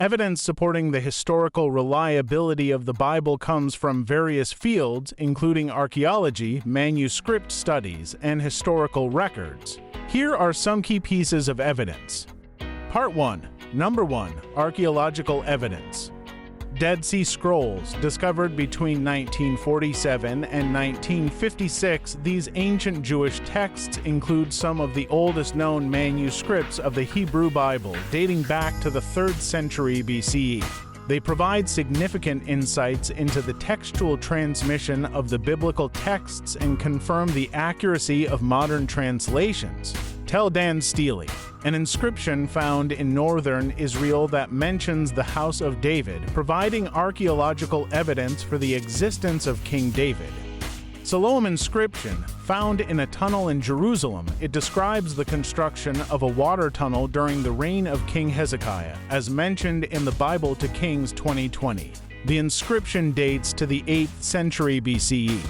Evidence supporting the historical reliability of the Bible comes from various fields, including archaeology, manuscript studies, and historical records. Here are some key pieces of evidence. Part 1. Number 1. Archaeological evidence. Dead Sea Scrolls, discovered between 1947 and 1956, these ancient Jewish texts include some of the oldest known manuscripts of the Hebrew Bible, dating back to the 3rd century BCE. They provide significant insights into the textual transmission of the biblical texts and confirm the accuracy of modern translations. Tel Dan Stele, an inscription found in northern Israel that mentions the House of David, providing archaeological evidence for the existence of King David. Siloam inscription, found in a tunnel in Jerusalem, it describes the construction of a water tunnel during the reign of King Hezekiah, as mentioned in the Bible to Kings 20:20. The inscription dates to the 8th century BCE.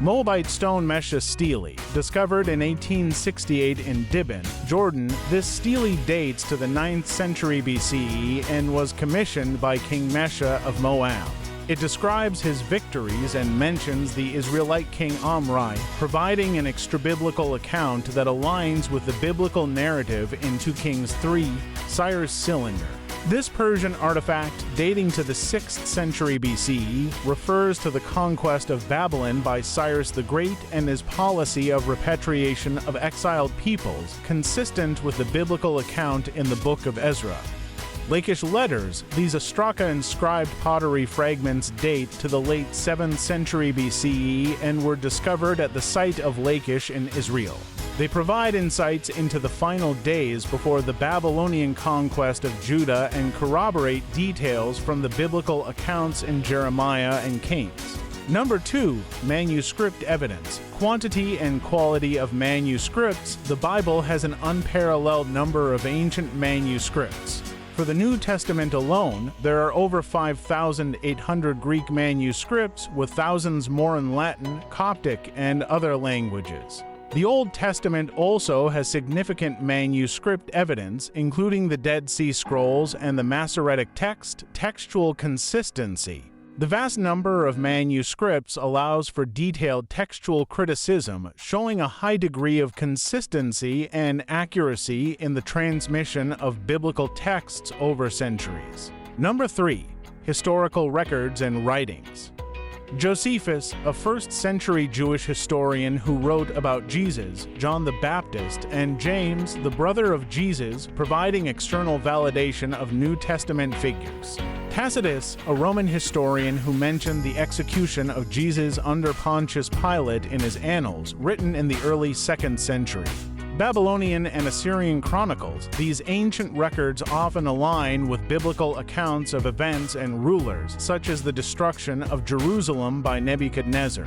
Moabite stone Mesha stele, discovered in 1868 in Dibon, Jordan. This stele dates to the 9th century BCE and was commissioned by King Mesha of Moab. It describes his victories and mentions the Israelite king Omri, providing an extra-biblical account that aligns with the biblical narrative in 2 Kings 3, Cyrus Cylinder. This Persian artifact, dating to the 6th century BCE, refers to the conquest of Babylon by Cyrus the Great and his policy of repatriation of exiled peoples, consistent with the biblical account in the Book of Ezra. Lachish letters, these Ostraka-inscribed pottery fragments date to the late 7th century BCE and were discovered at the site of Lachish in Israel. They provide insights into the final days before the Babylonian conquest of Judah and corroborate details from the biblical accounts in Jeremiah and Kings. Number 2. Manuscript evidence. Quantity and quality of manuscripts. The Bible has an unparalleled number of ancient manuscripts. For the New Testament alone, there are over 5,800 Greek manuscripts, with thousands more in Latin, Coptic, and other languages. The Old Testament also has significant manuscript evidence, including the Dead Sea Scrolls and the Masoretic text. Textual consistency. The vast number of manuscripts allows for detailed textual criticism, showing a high degree of consistency and accuracy in the transmission of biblical texts over centuries. Number 3. Historical records and writings. Josephus, a 1st century Jewish historian who wrote about Jesus, John the Baptist, and James, the brother of Jesus, providing external validation of New Testament figures. Tacitus, a Roman historian who mentioned the execution of Jesus under Pontius Pilate in his Annals, written in the early 2nd century. Babylonian and Assyrian chronicles, these ancient records often align with biblical accounts of events and rulers, such as the destruction of Jerusalem by Nebuchadnezzar.